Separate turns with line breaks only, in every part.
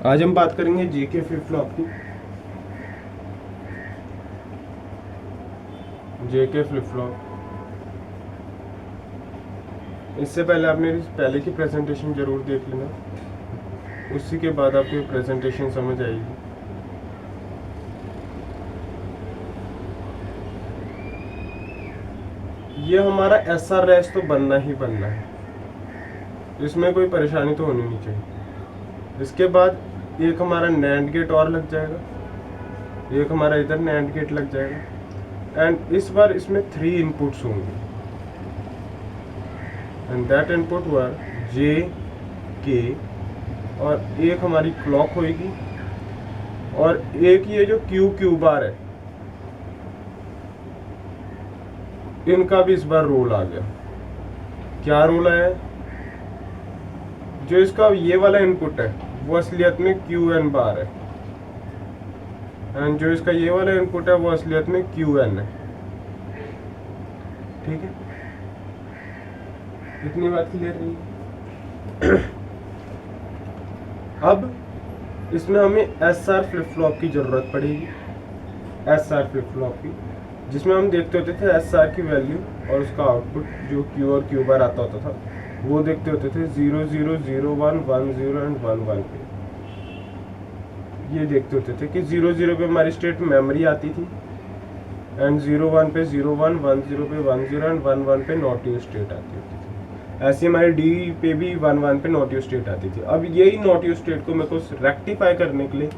आज हम बात करेंगे जेके फ्लिप फ्लॉप की। जेके फ्लिप फ्लॉप, इससे पहले आप मेरी पहले की प्रेजेंटेशन जरूर देख लेना, उसी के बाद आपको प्रेजेंटेशन समझ आएगी। ये हमारा एसआर रैश तो बनना ही बनना है, इसमें कोई परेशानी तो होनी नहीं चाहिए। इसके बाद एक हमारा नैंड गेट और लग जाएगा, एक हमारा इधर नैंड गेट लग जाएगा, एंड इस बार इसमें 3 इनपुट्स होंगे, एंड दैट इनपुट वर जे के, और एक हमारी क्लॉक होगी, और एक ये जो क्यू बार है, इनका भी इस बार रोल आ गया। क्या रोल है? जो इसका ये वाला इनपुट है वो असलियत में क्यू एन बार है, एंड जो इसका ये वाला इनपुट है वो असलियत में क्यू एन है। ठीक है, इतनी बात क्लियर रही। अब इसमें हमें एस आर फ्लिप फ्लॉप की जरूरत पड़ेगी, एस आर फ्लिप फ्लॉप की, जिसमें हम देखते होते थे एस आर की वैल्यू और उसका आउटपुट जो क्यू और क्यू बार आता होता था वो देखते होते थे 0 0 0 1 1 0 एंड 1 1 पे। ये देखते होते थे कि 0 0 पे हमारी स्टेट मेमोरी आती थी, एंड 0 1 पे 0 1 1 0 पे 1 0 एंड 1 1 पे नॉट यू स्टेट आती होती थी। ऐसे हमारी डी पे भी 1 1 पे नॉट यू स्टेट आती थी। अब यही नॉट यू स्टेट को मेरे को रेक्टिफाई करने के लिए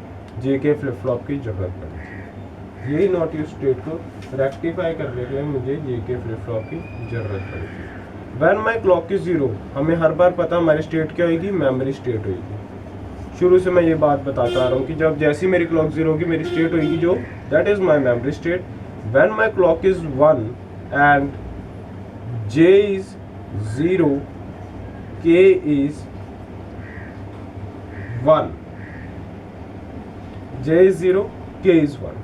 जेके फ्लिप फ्लॉप की जरूरत पड़ी थी। यही नॉट यू स्टेट को रेक्टिफाई करने के लिए मुझे जेके फ्लिप फ्लॉप की जरूरत पड़ी थी। व्हेन माई क्लॉक इज 0, हमें हर बार पता हमारी स्टेट क्या होगी, मेमोरी स्टेट होगी। शुरू से मैं ये बात बताता आ रहा हूँ कि जब जैसी मेरी क्लॉक 0 होगी मेरी स्टेट होगी जो that is my memory state. When my clock is 1 and J is 0, के इज 1, जे इज 0, के इज 1,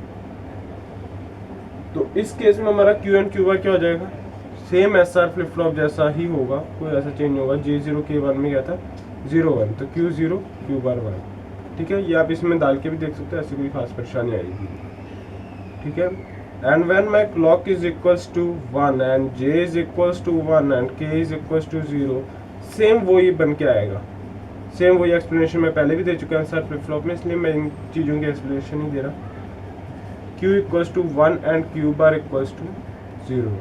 तो इस केस में हमारा क्यू एंड क्यू बार क्या हो जाएगा? Same S R flip flop जैसा ही होगा, कोई ऐसा चेंज नहीं होगा। जे 0 के 1 में क्या था 0 1, तो क्यू 0 क्यू बार 1। ठीक है, ये आप इसमें डाल के भी देख सकते हो, ऐसी कोई खास परेशानी आएगी। ठीक है, and when my clock is equals to 1 and J is equals to 1 and K is equals to 0, same वही बन के आएगा। सेम वही एक्सप्लेनेशन मैं पहले भी दे चुका हूँ एस आर फ्लिप फ्लॉप में, इसलिए मैं इन चीज़ों की एक्सप्लेनेशन नहीं दे रहा। Q equals to 1 and Q bar equals to 0,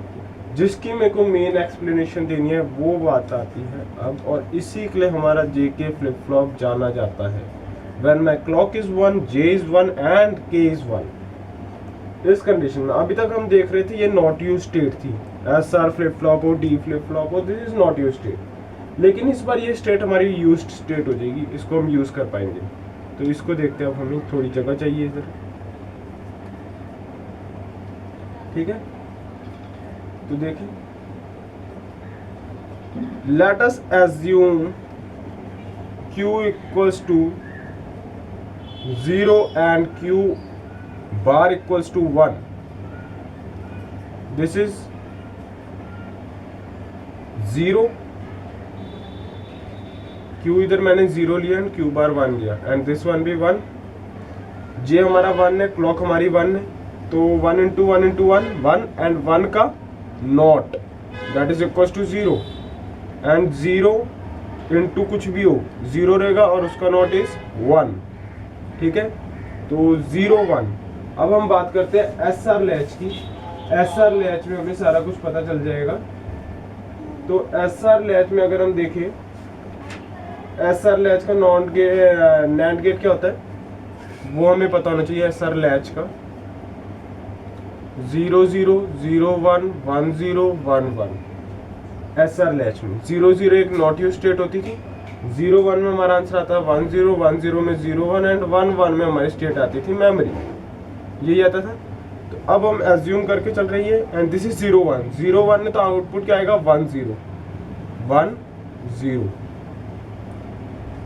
जिसकी मेरे को मेन एक्सप्लेनेशन देनी है वो बात आती है अब, और इसी के लिए हमारा JK फ्लिप फ्लॉप जाना जाता है। When my clock is 1, J is 1 and K is 1। इस कंडीशन में अभी तक हम देख रहे थे ये नॉट यूज स्टेट थी, SR फ्लिप फ्लॉप हो, D फ्लिप फ्लॉप हो, this is not use state. लेकिन इस बार ये स्टेट हमारी यूज्ड स्टेट हो जाएगी, इसको हम यूज कर पाएंगे। तो इसको देखते हैं, अब हमें थोड़ी जगह चाहिए इधर। ठीक है, तो देखिए, let us assume Q equals to 0 and Q bar equals to 1। This is 0, Q इधर मैंने 0 लिया एंड Q बार 1 लिया, एंड दिस वन भी 1। J हमारा 1 है, क्लॉक हमारी 1 है, तो 1 इंटू 1 इंटू 1 1, एंड 1 का not that is equal to 0, and 0 into कुछ भी हो 0 रहेगा और उसका नॉट इज 1। ठीक है, तो 0 1। अब हम बात करते हैं एस आर लैच की। एस आर लैच में हमें सारा कुछ पता चल जाएगा। तो एस आर लैच में अगर हम देखें, एस आर लैच का नैंड गेट क्या होता है वो हमें पता होना चाहिए। एस आर लैच का 0 0 0 1 1 0 1 1। एस आर लैच में 0 0 एक नॉट यूज स्टेट होती थी, 0 1 में हमारा आंसर आता है 1 0, 1 0 में 0 1 एंड 1 1 में हमारी स्टेट आती थी मेमोरी, यही आता था। तो अब हम एज्यूम करके चल रही है, एंड दिस इज 0 1। 0 1 में तो आउटपुट क्या आएगा 1 0 1 0।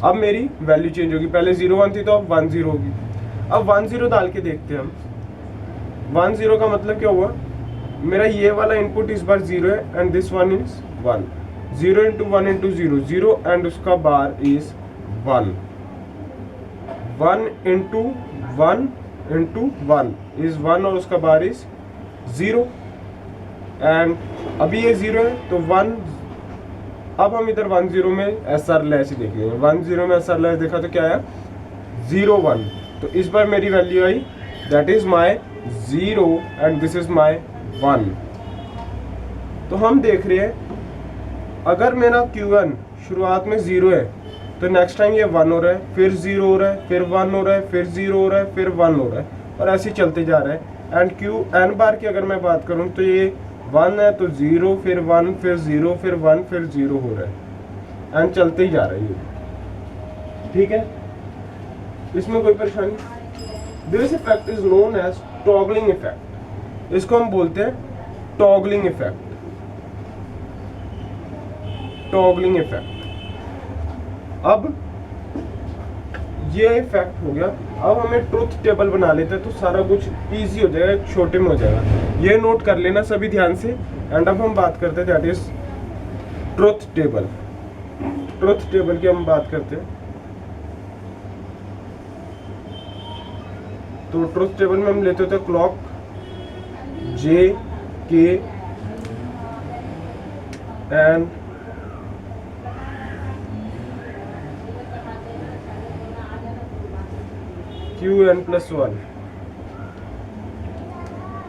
अब मेरी वैल्यू चेंज होगी, पहले 0 1 थी तो अब 1 0 होगी। अब 1 0 डाल के देखते हैं हम। 1 0 का मतलब क्या हुआ, मेरा ये वाला इनपुट इस बार 0 है and this one is 1। 0 into 1 into 0 0, and उसका bar is 1। 1 into 1 into 1 is 1 और उसका बार इज 0 एंड अभी ये 0 है तो 1। अब हम इधर 1 0 में एस आर लेस ही देखेंगे। 1 0 में एस आर लेस देखा तो क्या आया 0 1, तो इस बार मेरी value I that is my 0 and this is my 1। तो हम देख रहे हैं अगर मेरा Qn शुरुआत में 0 है तो नेक्स्ट टाइम ये 1 हो रहा है, फिर 0 हो रहा है, फिर 1 हो रहा है, फिर 0 हो रहा है, फिर 1 हो रहा है और ऐसे ही चलते जा रहा है। एंड Qn बार की अगर मैं बात करूं तो ये 1 है तो 0 फिर 1 फिर 0 फिर 1 फिर 0 हो रहा है एंड चलते ही जा रहा है ये। ठीक है, इसमें कोई परेशानी? This effect is known as toggling effect. इसको हम बोलते हैं टॉगलिंग इफेक्ट। Toggling effect. अब ये इफेक्ट हो गया। अब हमें ट्रुथ टेबल बना लेते हैं तो सारा कुछ इजी हो जाएगा, छोटे में हो जाएगा। ये नोट कर लेना सभी ध्यान से। एंड अब हम बात करते हैं that is truth table. Truth table की हम बात करते हैं तो ट्रुथ टेबल में हम लेते होते क्लॉक जे के एंड Qn+1।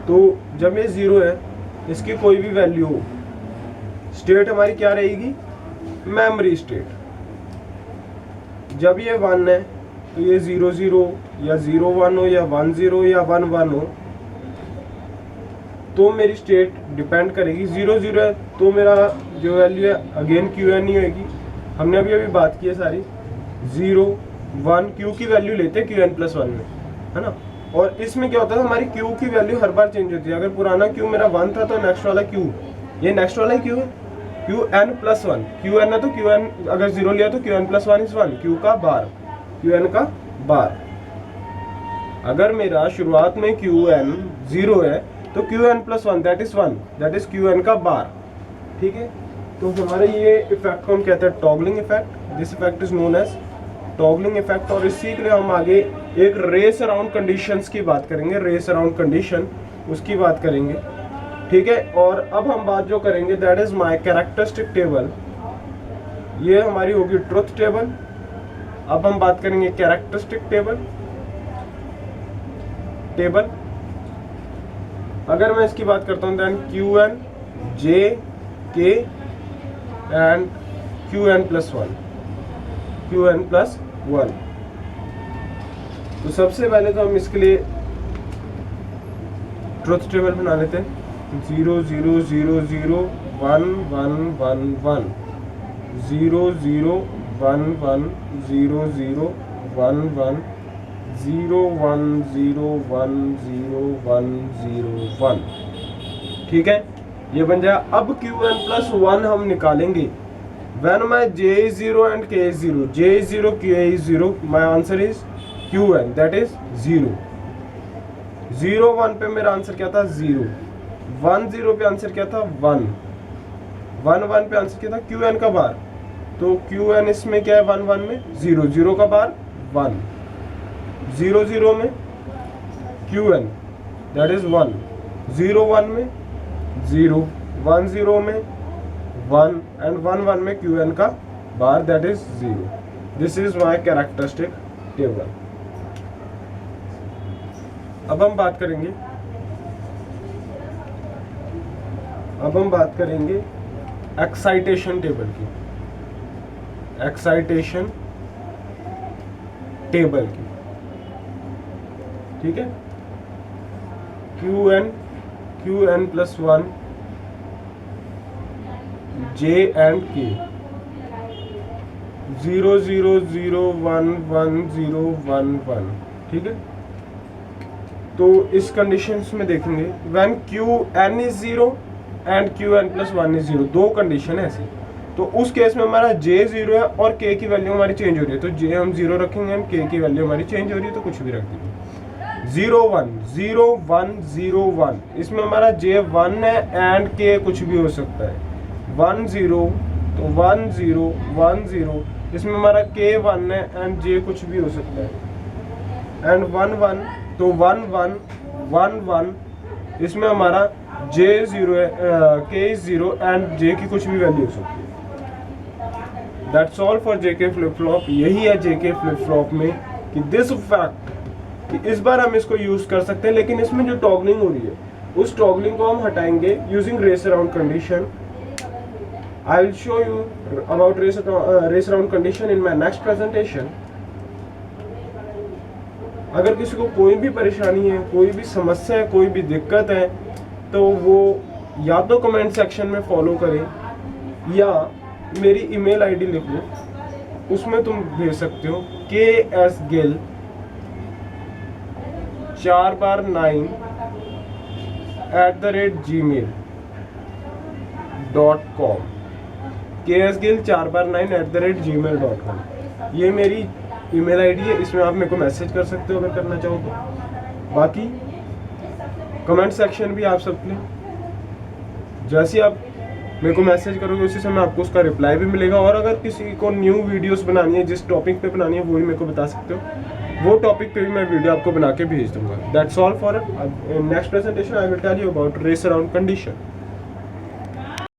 तो जब ये 0 है इसकी कोई भी वैल्यू हो, स्टेट हमारी क्या रहेगी? Memory state. जब ये 1 है तो ये 0 0 या 0 1 हो या 1 0 या 1 1 हो तो मेरी स्टेट डिपेंड करेगी। 0 0 है तो मेरा जो वैल्यू है अगेन Qn ही होगी। हमने अभी बात की है सारी। 0 1 Q की वैल्यू लेते हैं Qn+1 में, है ना। और इसमें क्या होता है हमारी Q की वैल्यू हर बार चेंज होती है। अगर पुराना Q मेरा 1 था तो नेक्स्ट वाला Q, ये नेक्स्ट वाला Q है Qn+1। Qn है तो Qn, अगर 0 लिया तो Qn+1 इज 1, Q का बार, Qn का बार। अगर मेरा शुरुआत में Qn 0 है तो Qn+1 that is 1, that is Qn का बार। ठीक है, तो हमारे ये इफेक्ट को हम कहते हैं toggling effect. This effect is known as toggling effect. और इसी के लिए हम आगे एक रेस अराउंड कंडीशंस की बात करेंगे, रेस अराउंड कंडीशन उसकी बात करेंगे। ठीक है, और अब हम बात जो करेंगे that is my characteristic table. ये हमारी होगी ट्रुथ टेबल। अब हम बात करेंगे कैरेक्टरिस्टिक टेबल। अगर मैं इसकी बात करता हूं then Qn J K and Qn+1। तो सबसे पहले तो हम इसके लिए ट्रुथ टेबल बना लेते हैं। 0 0 0 0 1 1 1 1 0 0 1 1 0 0 1 1 0 1 0 1 0 1 0 1। ठीक है, ये बन जाए। अब Qn+1 हम निकालेंगे when my j is 0 and k is 0, j is 0, k is 0, my answer is Qn, that is 0। 0 1 पे मेरा आंसर क्या था? 0। 1 0 पे आंसर क्या था? 1। 1 1 पे आंसर क्या था? Qn का बार। तो Qn इसमें क्या है? 1 1 में 0, 0 का बार 1। 0 0 में Qn that is 1। 0 1 में 0, 1 0 में 1 एंड 1 1 में Qn का bar that is 0। This is my characteristic table. अब हम बात करेंगे एक्साइटेशन टेबल की। एक्साइटेशन टेबल की, ठीक है। Qn+1 J and K 0 0 0 1 1 0 1 1। ठीक है, तो इस कंडीशंस में देखेंगे when Qn is 0 and Qn+1 is 0, दो कंडीशन है ऐसी। तो उस केस में हमारा J 0 है और K की वैल्यू हमारी चेंज हो रही है, तो J हम 0 रखेंगे, हम K की वैल्यू हमारी चेंज हो रही है तो कुछ भी रख देंगे। 0 1 0 1 0 1, इसमें हमारा J 1 है एंड K कुछ भी हो सकता है। 1 0 तो 1 0 1 0, इसमें हमारा K 1 है एंड J कुछ भी हो सकता है। एंड 1 1, तो 1 1 1 1, इसमें हमारा J0 K is 0 and J की कुछ भी वैल्यू हो सकती है। That's all for JK flip flop. यही है JK फ्लिप फ्लॉप में कि दिस फैक्ट कि इस बार हम इसको यूज कर सकते हैं, लेकिन इसमें जो टॉगलिंग हो रही है उस टॉगलिंग को हम हटाएंगे using race around condition. I will show you about race around condition in my next presentation. अगर किसी को कोई भी परेशानी है, कोई भी समस्या है, कोई भी दिक्कत है, तो वो या तो कमेंट सेक्शन में फॉलो करें या मेरी ईमेल आईडी लिख लो, उसमें तुम भेज सकते हो KSGill 4x9@gmail.com, KSGill 4x9@gmail.com। ये मेरी ईमेल आईडी है, इसमें आप मेरे को मैसेज कर सकते हो अगर करना चाहो तो। बाकी कमेंट सेक्शन भी आप सबके, जैसे आप मेरे को मैसेज करोगे उसी समय आपको उसका रिप्लाई भी मिलेगा। और अगर किसी को न्यू वीडियोस बनानी है, जिस टॉपिक पे बनानी है वो भी मेरे को बता सकते हो, वो टॉपिक पे भी मैं वीडियो आपको बना के भेज दूंगा। That's all for next presentation. I will tell you about race around condition.